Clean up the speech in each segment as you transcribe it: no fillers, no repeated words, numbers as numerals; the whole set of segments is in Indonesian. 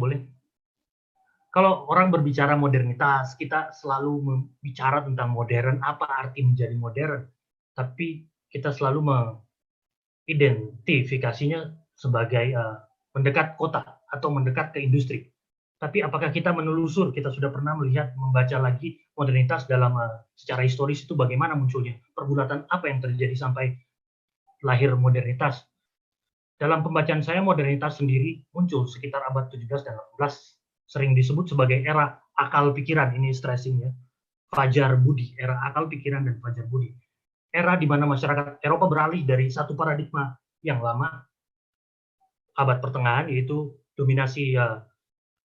boleh. Kalau orang berbicara modernitas, kita selalu bicara tentang modern, apa arti menjadi modern. Tapi kita selalu mengidentifikasinya sebagai mendekat kota atau mendekat ke industri. Tapi apakah kita menelusur, kita sudah pernah melihat, membaca lagi modernitas dalam secara historis itu bagaimana munculnya, pergulatan apa yang terjadi sampai lahir modernitas. Dalam pembacaan saya, modernitas sendiri muncul sekitar abad 17 dan 18, sering disebut sebagai era akal pikiran, ini stressing ya, fajar budi, era akal pikiran dan fajar budi. Era di mana masyarakat Eropa beralih dari satu paradigma yang lama, abad pertengahan, yaitu dominasi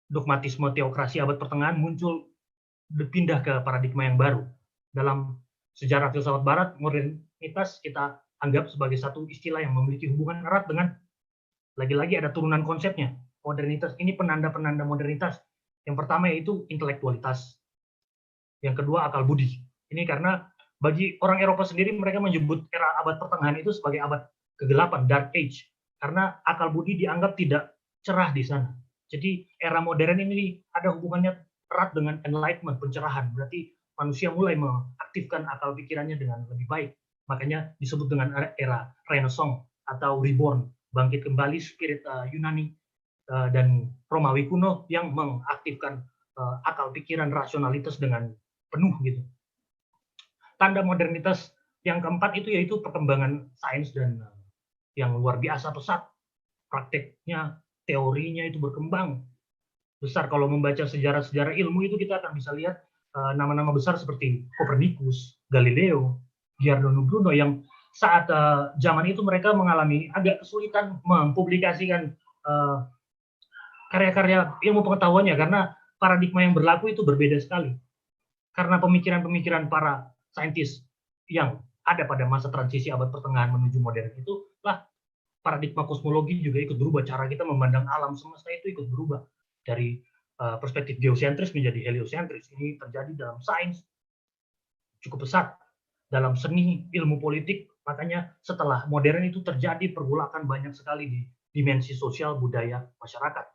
dogmatisme teokrasi abad pertengahan, muncul berpindah ke paradigma yang baru. Dalam sejarah filsafat barat, modernitas kita anggap sebagai satu istilah yang memiliki hubungan erat dengan, lagi-lagi ada turunan konsepnya, modernitas. Ini penanda-penanda modernitas. Yang pertama yaitu intelektualitas. Yang kedua akal budi. Ini karena bagi orang Eropa sendiri, mereka menyebut era abad pertengahan itu sebagai abad kegelapan, dark age. Karena akal budi dianggap tidak cerah di sana. Jadi era modern ini ada hubungannya erat dengan enlightenment, pencerahan. Berarti manusia mulai mengaktifkan akal pikirannya dengan lebih baik. Makanya disebut dengan era Renaissance atau reborn, bangkit kembali spirit Yunani dan Romawi kuno yang mengaktifkan akal pikiran, rasionalitas dengan penuh gitu. Tanda modernitas yang keempat itu yaitu perkembangan sains dan yang luar biasa pesat. Prakteknya, teorinya itu berkembang besar. Kalau membaca sejarah-sejarah ilmu itu kita akan bisa lihat nama-nama besar seperti Copernicus, Galileo, Giordano Bruno yang saat zaman itu mereka mengalami agak kesulitan mempublikasikan karya-karya ilmu pengetahuannya karena paradigma yang berlaku itu berbeda sekali. Karena pemikiran-pemikiran para saintis yang ada pada masa transisi abad pertengahan menuju modern itu lah, paradigma kosmologi juga ikut berubah, cara kita memandang alam semesta itu ikut berubah dari perspektif geosentris menjadi heliosentris. Ini terjadi dalam sains cukup pesat, dalam seni, ilmu politik. Makanya setelah modern itu terjadi pergolakan banyak sekali di dimensi sosial, budaya, masyarakat.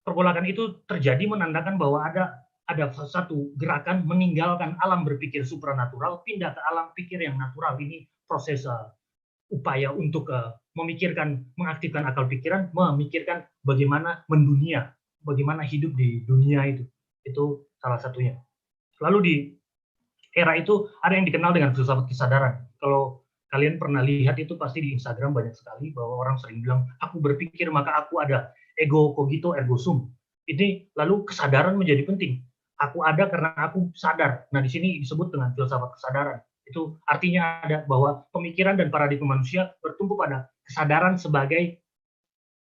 Pergolakan itu terjadi menandakan bahwa ada satu gerakan meninggalkan alam berpikir supranatural, pindah ke alam pikir yang natural. Ini proses upaya untuk memikirkan, mengaktifkan akal pikiran, memikirkan bagaimana mendunia, bagaimana hidup di dunia itu. Itu salah satunya. Lalu di era itu ada yang dikenal dengan filsafat kesadaran. Kalau kalian pernah lihat itu pasti di Instagram banyak sekali bahwa orang sering bilang, aku berpikir maka aku ada, ego cogito ergo sum. Ini lalu kesadaran menjadi penting. Aku ada karena aku sadar. Nah, di sini disebut dengan filsafat kesadaran. Itu artinya ada bahwa pemikiran dan paradigma manusia bertumpu pada kesadaran sebagai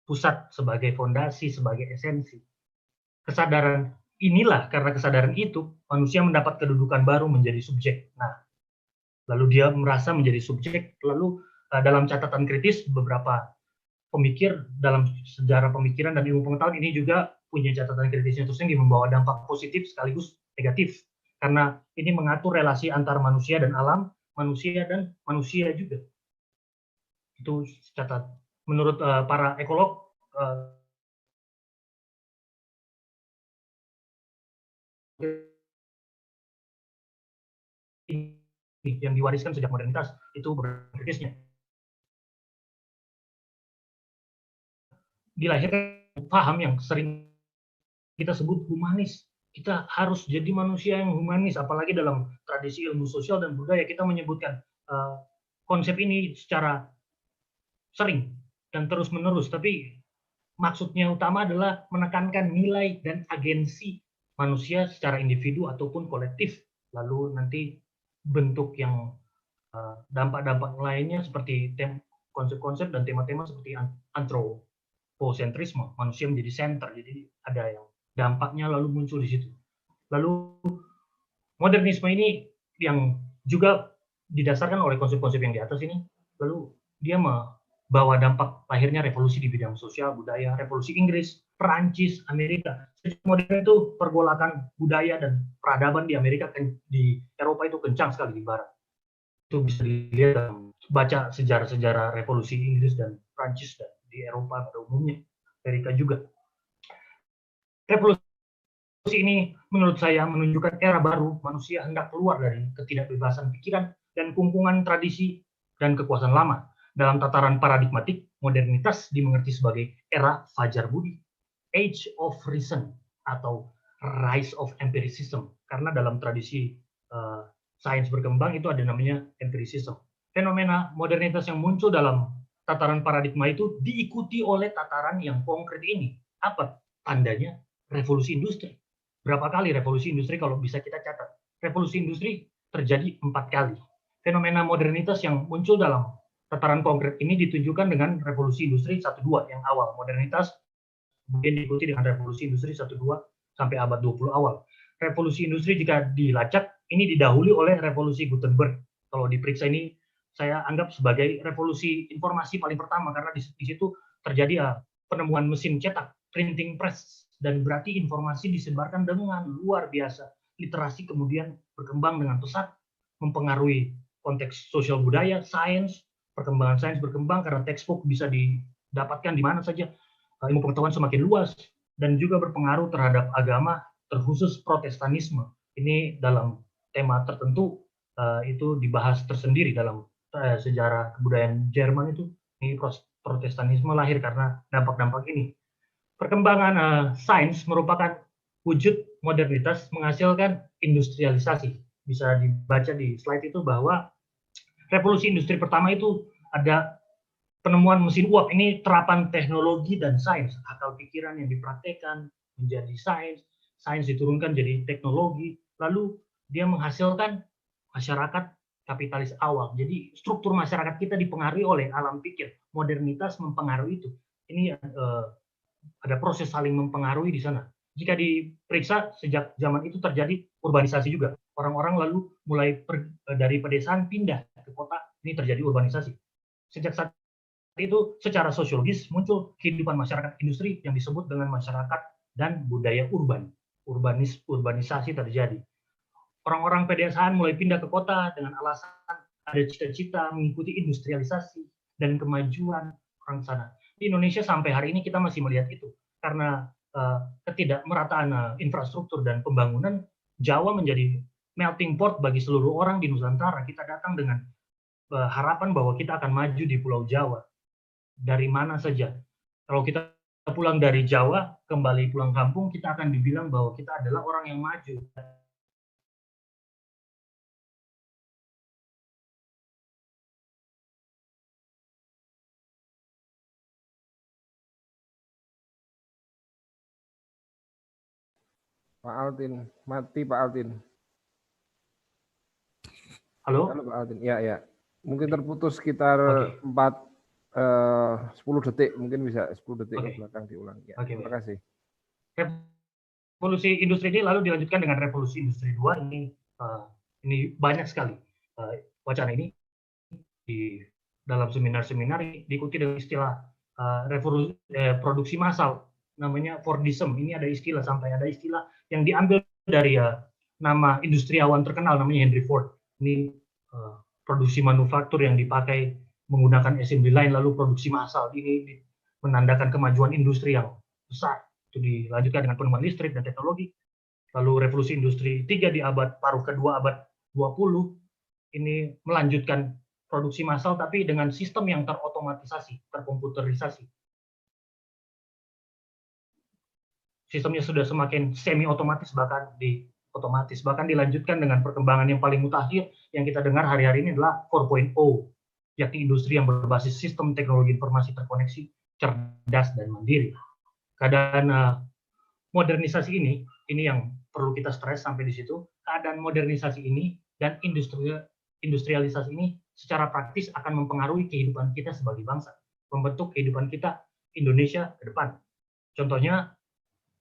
pusat, sebagai fondasi, sebagai esensi. Kesadaran inilah, karena kesadaran itu manusia mendapat kedudukan baru menjadi subjek. Nah, lalu dia merasa menjadi subjek. Lalu dalam catatan kritis beberapa pemikir dalam sejarah pemikiran dan ilmu pengetahuan ini juga punya catatan kritisnya tersendiri, membawa dampak positif sekaligus negatif karena ini mengatur relasi antar manusia dan alam, manusia dan manusia juga. Itu catat menurut para ekolog yang diwariskan sejak modernitas itu berkritisnya. Dilahirkan paham yang sering kita sebut humanis. Kita harus jadi manusia yang humanis, apalagi dalam tradisi ilmu sosial dan budaya kita menyebutkan konsep ini secara sering dan terus-menerus. Tapi maksudnya utama adalah menekankan nilai dan agensi manusia secara individu ataupun kolektif. Lalu nanti bentuk yang dampak-dampak lainnya seperti konsep-konsep dan tema-tema seperti antroposentrisme, manusia menjadi center. Jadi ada yang dampaknya lalu muncul di situ. Lalu modernisme ini yang juga didasarkan oleh konsep-konsep yang di atas ini, lalu dia membawa dampak lahirnya revolusi di bidang sosial, budaya, revolusi Inggris, Perancis, Amerika. Modern itu pergolakan budaya dan peradaban di Amerika, di Eropa itu kencang sekali di Barat. Itu bisa dilihat dalam baca sejarah-sejarah revolusi Inggris dan Perancis dan di Eropa pada umumnya, Amerika juga. Revolusi ini menurut saya menunjukkan era baru, manusia hendak keluar dari ketidakbebasan pikiran dan kungkungan tradisi dan kekuasaan lama. Dalam tataran paradigmatik, modernitas dimengerti sebagai era fajar budi, age of reason, atau rise of empiricism. Karena dalam tradisi sains berkembang itu ada namanya empiricism. Fenomena modernitas yang muncul dalam tataran paradigma itu diikuti oleh tataran yang konkret ini. Apa tandanya? Revolusi industri. Berapa kali revolusi industri kalau bisa kita catat? Revolusi industri terjadi 4 kali. Fenomena modernitas yang muncul dalam tataran konkret ini ditunjukkan dengan revolusi industri 1-2 yang awal. Modernitas kemudian diikuti dengan revolusi industri 1-2 sampai abad 20 awal. Revolusi industri jika dilacak, ini didahului oleh revolusi Gutenberg. Kalau diperiksa ini, saya anggap sebagai revolusi informasi paling pertama, karena di situ terjadi penemuan mesin cetak, printing press, dan berarti informasi disebarkan dengan luar biasa. Literasi kemudian berkembang dengan pesat, mempengaruhi konteks sosial budaya, sains, perkembangan sains berkembang karena textbook bisa didapatkan di mana saja, ilmu pengetahuan semakin luas, dan juga berpengaruh terhadap agama, terkhusus Protestanisme. Ini dalam tema tertentu itu dibahas tersendiri dalam sejarah kebudayaan Jerman itu. Ini Protestanisme lahir karena dampak-dampak ini. Perkembangan sains merupakan wujud modernitas menghasilkan industrialisasi. Bisa dibaca di slide itu bahwa revolusi industri pertama itu ada penemuan mesin uap. Ini terapan teknologi dan sains. Akal pikiran yang dipraktekkan menjadi sains, sains diturunkan jadi teknologi, lalu dia menghasilkan masyarakat kapitalis awal. Jadi struktur masyarakat kita dipengaruhi oleh alam pikir. Modernitas mempengaruhi itu. Ini ada proses saling mempengaruhi di sana. Jika diperiksa, sejak zaman itu terjadi urbanisasi juga. Orang-orang lalu mulai dari pedesaan pindah ke kota, ini terjadi urbanisasi. Sejak saat itu secara sosiologis muncul kehidupan masyarakat industri yang disebut dengan masyarakat dan budaya urban. Urbanisasi terjadi. Orang-orang pedesaan mulai pindah ke kota dengan alasan ada cita-cita mengikuti industrialisasi dan kemajuan orang sana. Di Indonesia sampai hari ini kita masih melihat itu, karena ketidakmerataan infrastruktur dan pembangunan. Jawa menjadi melting pot bagi seluruh orang di Nusantara. Kita datang dengan harapan bahwa kita akan maju di Pulau Jawa. Dari mana saja. Kalau kita pulang dari Jawa, kembali pulang kampung, kita akan dibilang bahwa kita adalah orang yang maju. Pak Altin, mati Pak Altin. Halo? Halo Pak Altin, ya. Mungkin terputus sekitar 10 detik, mungkin bisa 10 detik ke belakang diulang. Ya, terima kasih. Revolusi industri ini lalu dilanjutkan dengan revolusi industri 2. Ini banyak sekali wacana ini di dalam seminar-seminar diikuti dengan istilah produksi massal, namanya Fordism. Ini ada istilah, sampai ada istilah yang diambil dari nama industriawan terkenal namanya Henry Ford. Ini produksi manufaktur yang dipakai menggunakan assembly line lalu produksi massal. Ini menandakan kemajuan industri yang besar. Itu dilanjutkan dengan penemuan listrik dan teknologi. Lalu revolusi industri 3 di paruh kedua abad 20 ini melanjutkan produksi massal tapi dengan sistem yang terotomatisasi, terkomputerisasi. Sistemnya sudah semakin semi otomatis, bahkan dilanjutkan dengan perkembangan yang paling mutakhir yang kita dengar hari-hari ini adalah 4.0, yakni industri yang berbasis sistem teknologi informasi terkoneksi, cerdas dan mandiri. Keadaan modernisasi ini yang perlu kita stres sampai di situ. Keadaan modernisasi ini dan industrialisasi ini secara praktis akan mempengaruhi kehidupan kita sebagai bangsa, membentuk kehidupan kita Indonesia ke depan. Contohnya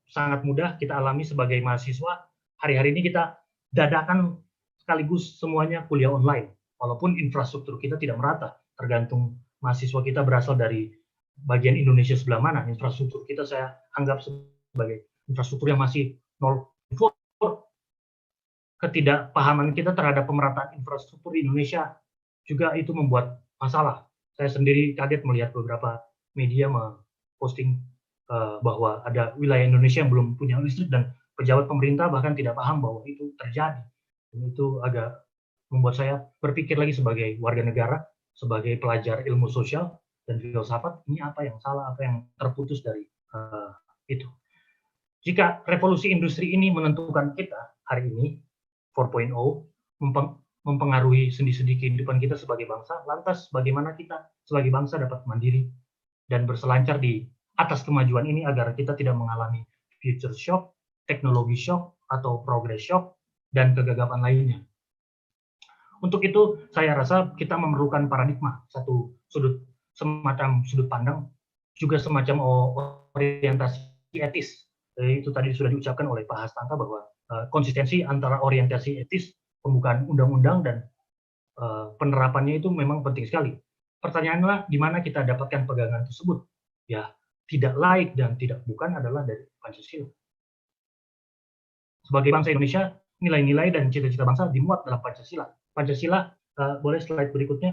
sangat mudah kita alami sebagai mahasiswa. Hari-hari ini kita dadakan sekaligus semuanya kuliah online, walaupun infrastruktur kita tidak merata, tergantung mahasiswa kita berasal dari bagian Indonesia sebelah mana. Infrastruktur kita saya anggap sebagai infrastruktur yang masih 0. Ketidakpahaman kita terhadap pemerataan infrastruktur di Indonesia juga itu membuat masalah. Saya sendiri kaget melihat beberapa media memposting bahwa ada wilayah Indonesia yang belum punya listrik dan pejabat pemerintah bahkan tidak paham bahwa itu terjadi. Dan itu agak membuat saya berpikir lagi sebagai warga negara, sebagai pelajar ilmu sosial dan filsafat, ini apa yang salah, apa yang terputus dari itu. Jika revolusi industri ini menentukan kita hari ini, 4.0, mempengaruhi sendi-sendi kehidupan kita sebagai bangsa, lantas bagaimana kita sebagai bangsa dapat mandiri dan berselancar di atas kemajuan ini agar kita tidak mengalami future shock, teknologi shock, atau progress shock, dan kegagapan lainnya. Untuk itu, saya rasa kita memerlukan paradigma, satu semacam sudut pandang, juga semacam orientasi etis. Itu tadi sudah diucapkan oleh Pak Hastanta bahwa konsistensi antara orientasi etis, pembukaan undang-undang, dan penerapannya itu memang penting sekali. Pertanyaannya, di mana kita dapatkan pegangan tersebut? Ya, tidak laik dan tidak bukan adalah dari Pancasila. Sebagai bangsa Indonesia, nilai-nilai dan cita-cita bangsa dimuat dalam Pancasila. Pancasila, boleh slide berikutnya.